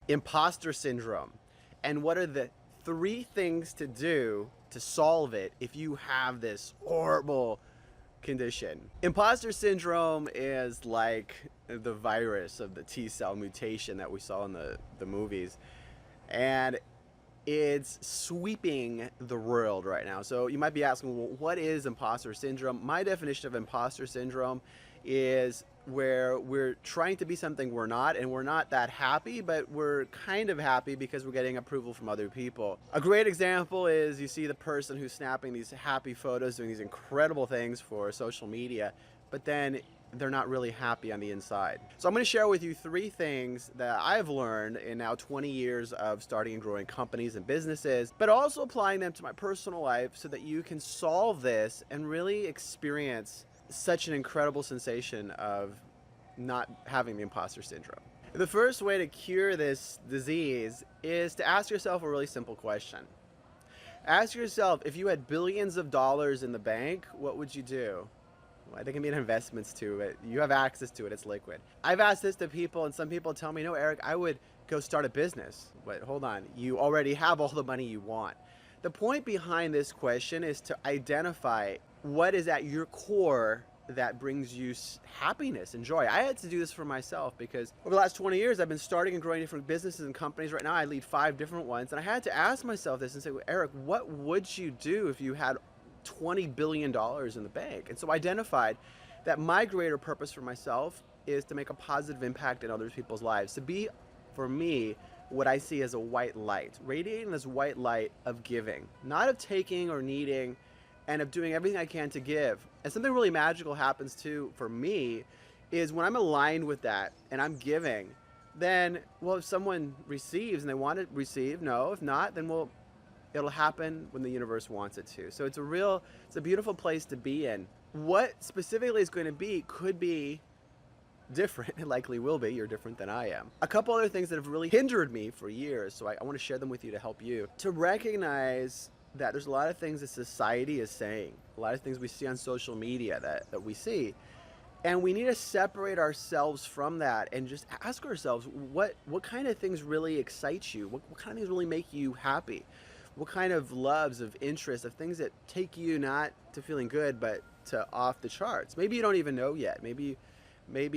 imposter syndrome, and what are the 3 things to do to solve it if you have this horrible condition. Imposter syndrome is like the virus of the T cell mutation that we saw in the movies. And it's sweeping the world right now. So you might be asking, well, what is imposter syndrome? My definition of imposter syndrome is where we're trying to be something we're not, and we're not that happy, but we're kind of happy because we're getting approval from other people. A great example is you see the person who's snapping these happy photos, doing these incredible things for social media, but then they're not really happy on the inside. So I'm going to share with you 3 things that I've learned in now 20 years of starting and growing companies and businesses, but also applying them to my personal life so that you can solve this and really experience such an incredible sensation of not having the imposter syndrome. The first way to cure this disease is to ask yourself a really simple question. Ask yourself, if you had billions of dollars in the bank, what would you do? Well, they can be investments too, but you have access to it, it's liquid. I've asked this to people, and some people tell me, no, Eric, I would go start a business. But hold on, you already have all the money you want. The point behind this question is to identify what is at your core that brings you happiness and joy. I had to do this for myself because over the last 20 years, I've been starting and growing different businesses and companies. Right now, I lead 5 different ones. And I had to ask myself this and say, well, Eric, what would you do if you had $20 billion in the bank? And so I identified that my greater purpose for myself is to make a positive impact in other people's lives, to be, for me, what I see as a white light, radiating this white light of giving, not of taking or needing, and of doing everything I can to give. And something really magical happens too for me is when I'm aligned with that and I'm giving, then, well, if someone receives and they want to receive, no. If not, then it'll happen when the universe wants it to. So it's a beautiful place to be in. What specifically is going to be could be different. It likely will be. You're different than I am. A couple other things that have really hindered me for years, so I want to share them with you to help you. To recognize that there's a lot of things that society is saying, a lot of things we see on social media that we see, and we need to separate ourselves from that and just ask ourselves, what kind of things really excite you? What kind of things really make you happy? What kind of loves, of interests, of things that take you not to feeling good, but to off the charts? Maybe you don't even know yet. Maybe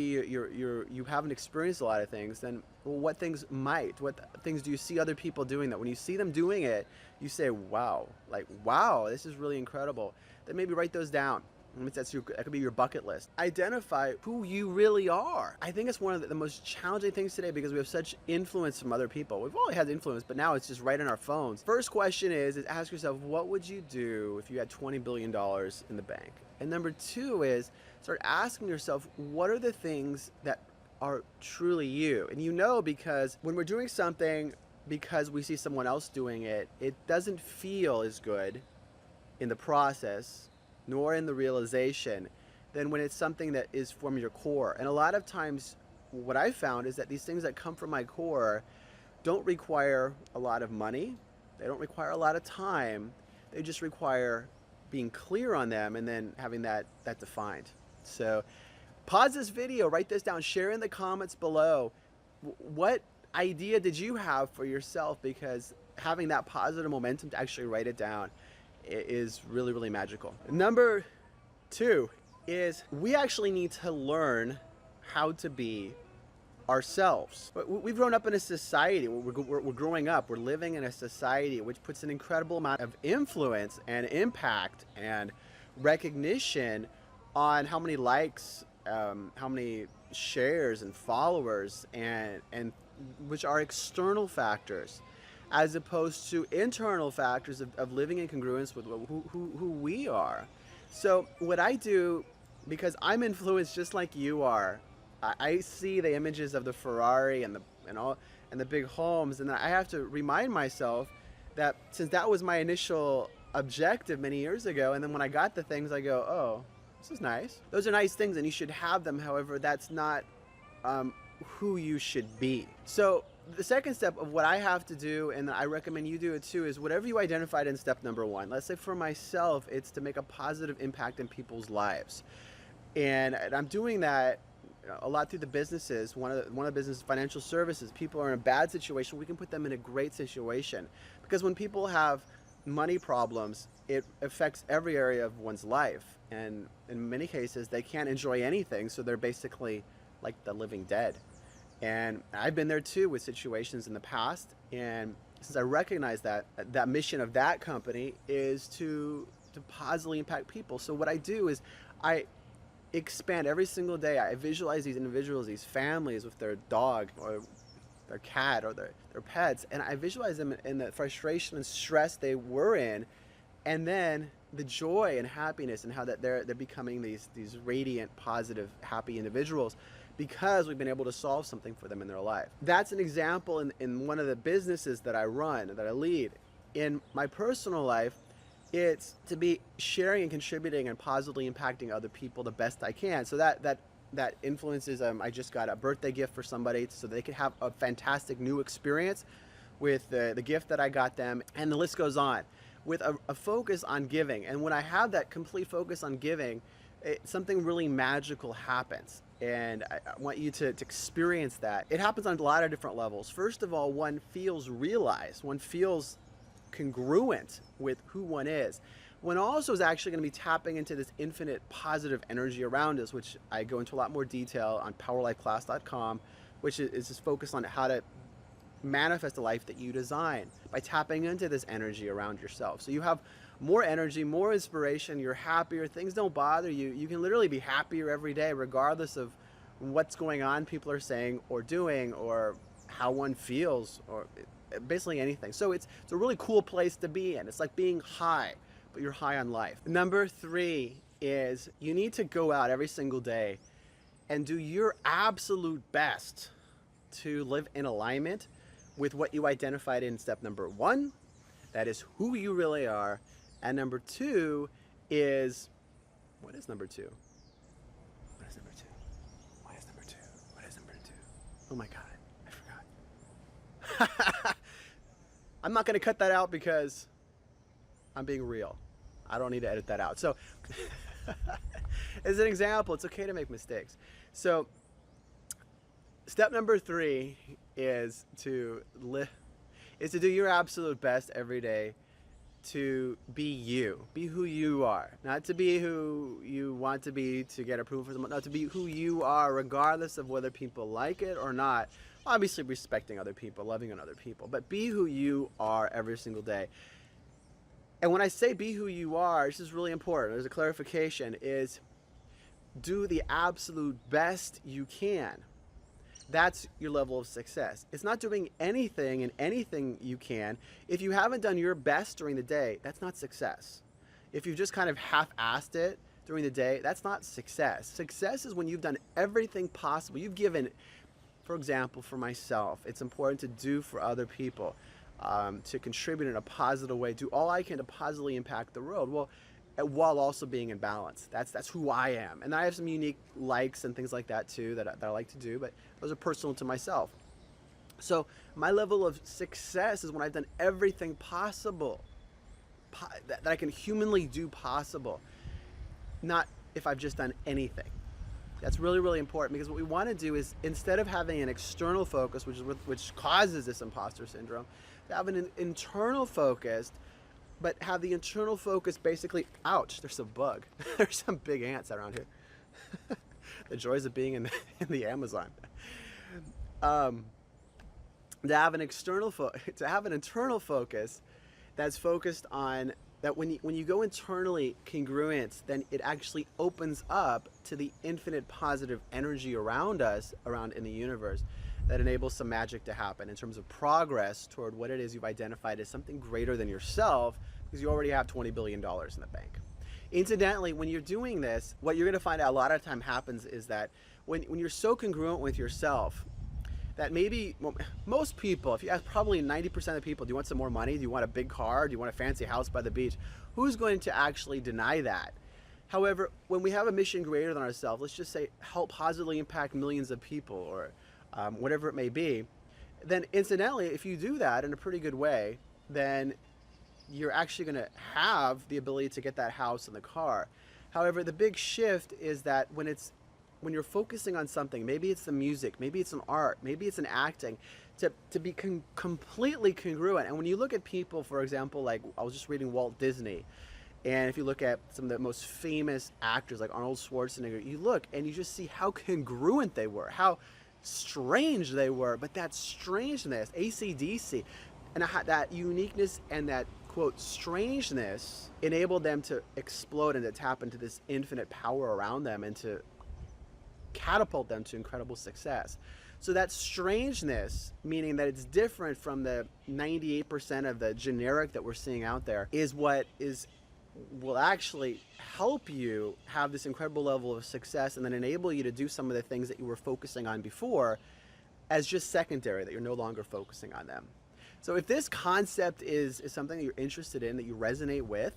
you haven't experienced a lot of things. Then, well, what things might? What things do you see other people doing that when you see them doing it, you say, wow, like, wow, this is really incredible? Then maybe write those down. That could be your bucket list. Identify who you really are. I think it's one of the most challenging things today because we have such influence from other people. We've always had influence, but now it's just right in our phones. First question is ask yourself, what would you do if you had $20 billion in the bank? And number 2 is start asking yourself, what are the things that are truly you? And you know, because when we're doing something because we see someone else doing it, it doesn't feel as good in the process nor in the realization than when it's something that is from your core. And a lot of times what I found is that these things that come from my core don't require a lot of money, they don't require a lot of time, they just require being clear on them and then having that defined. So pause this video, write this down, share in the comments below. What idea did you have for yourself? Because having that positive momentum to actually write it down is really, really magical. Number 2 is we actually need to learn how to be ourselves. We've grown up in a society, we're growing up, we're living in a society which puts an incredible amount of influence and impact and recognition on how many likes, how many shares and followers, and which are external factors, as opposed to internal factors of living in congruence with who we are. So what I do, because I'm influenced just like you are, I see the images of the Ferrari and the big homes, and I have to remind myself that since that was my initial objective many years ago, and then when I got the things, I go, oh, this is nice. Those are nice things, and you should have them. However, that's not who you should be. So the second step of what I have to do, and I recommend you do it too, is whatever you identified in step number 1. Let's say for myself, it's to make a positive impact in people's lives. And I'm doing that a lot through the businesses. One of the business financial services. People are in a bad situation. We can put them in a great situation, because when people have money problems, it affects every area of one's life, and in many cases they can't enjoy anything, so they're basically like the living dead. And I've been there too with situations in the past, and since I recognize that that mission of that company is to positively impact people, so what I do is I expand every single day. I visualize these individuals, these families with their dog or their cat or their pets, and I visualize them in the frustration and stress they were in, and then the joy and happiness, and how that they're becoming these radiant, positive, happy individuals, because we've been able to solve something for them in their life. That's an example in one of the businesses that I run, that I lead. In my personal life, it's to be sharing and contributing and positively impacting other people the best I can. So that influences, I just got a birthday gift for somebody so they could have a fantastic new experience with the gift that I got them, and the list goes on, with a focus on giving. And when I have that complete focus on giving, something really magical happens, and I want you to experience that. It happens on a lot of different levels. First of all, one feels realized, one feels congruent with who one is. One also is actually going to be tapping into this infinite positive energy around us, which I go into a lot more detail on powerlifeclass.com, which is just focused on how to manifest a life that you design by tapping into this energy around yourself. So you have more energy, more inspiration, you're happier, things don't bother you. You can literally be happier every day, regardless of what's going on, people are saying or doing, or how one feels, or basically anything. So it's a really cool place to be in. It's like being high, but you're high on life. Number 3 is you need to go out every single day and do your absolute best to live in alignment with what you identified in step number 1. That is who you really are. And number 2 is, what is number 2? What is number 2? What is number 2? What is number 2? Oh my God, I forgot. I'm not going to cut that out because I'm being real. I don't need to edit that out. So as an example, it's okay to make mistakes. So step number 3 is to do your absolute best every day to be you. Be who you are. Not to be who you want to be to get approval from someone. No, to be who you are, regardless of whether people like it or not. Obviously respecting other people, loving on other people, but be who you are every single day. And when I say be who you are, this is really important. There's a clarification, is do the absolute best you can. That's your level of success. It's not doing anything and anything you can. If you haven't done your best during the day, that's not success. If you've just kind of half-assed it during the day, that's not success. Success is when you've done everything possible. You've given, for example, for myself, it's important to do for other people, to contribute in a positive way, do all I can to positively impact the world. Well, while also being in balance. That's who I am. And I have some unique likes and things like that too that I like to do, but those are personal to myself. So my level of success is when I've done everything possible that I can humanly do possible, not if I've just done anything. That's really, really important, because what we want to do is, instead of having an external focus, which causes this imposter syndrome, to have an internal focus, but have the internal focus basically, ouch, there's a bug. There's some big ants around here. The joys of being in the Amazon. To have an internal focus that's focused on that, when you go internally congruent, then it actually opens up to the infinite positive energy around us, around in the universe, that enables some magic to happen in terms of progress toward what it is you've identified as something greater than yourself, because you already have $20 billion in the bank. Incidentally, when you're doing this, what you're going to find out a lot of time happens is that when you're so congruent with yourself, that maybe, well, most people, if you ask probably 90% of people, do you want some more money? Do you want a big car? Do you want a fancy house by the beach? Who's going to actually deny that? However, when we have a mission greater than ourselves, let's just say help positively impact millions of people, or whatever it may be, then incidentally, if you do that in a pretty good way, then you're actually going to have the ability to get that house and the car. However, the big shift is that when it's when you're focusing on something, maybe it's the music, maybe it's an art, maybe it's an acting, to be completely congruent. And when you look at people, for example, like I was just reading Walt Disney, and if you look at some of the most famous actors like Arnold Schwarzenegger, you look and you just see how congruent they were, how strange they were, but that strangeness, AC/DC, and that uniqueness and that quote strangeness enabled them to explode and to tap into this infinite power around them and to catapult them to incredible success. So that strangeness, meaning that it's different from the 98% of the generic that we're seeing out there, is what will actually help you have this incredible level of success and then enable you to do some of the things that you were focusing on before as just secondary, that you're no longer focusing on them. So if this concept is something that you're interested in, that you resonate with,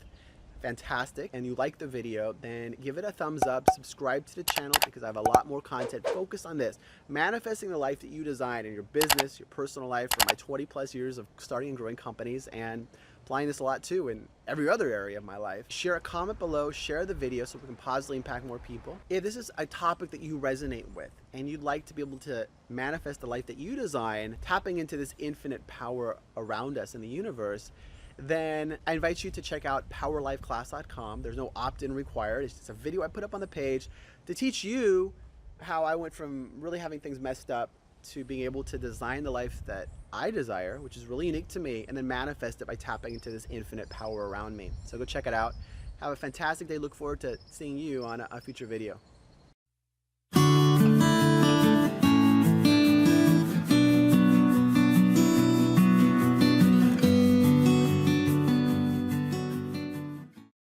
fantastic, and you like the video, then give it a thumbs up, subscribe to the channel, because I have a lot more content focused on this, manifesting the life that you design in your business, your personal life, for my 20 plus years of starting and growing companies, and applying this a lot too in every other area of my life. Share a comment below, share the video so we can positively impact more people. If this is a topic that you resonate with and you'd like to be able to manifest the life that you design, tapping into this infinite power around us in the universe, then I invite you to check out powerlifeclass.com. There's no opt-in required. It's just a video I put up on the page to teach you how I went from really having things messed up to being able to design the life that I desire, which is really unique to me, and then manifest it by tapping into this infinite power around me. So go check it out. Have a fantastic day. Look forward to seeing you on a future video.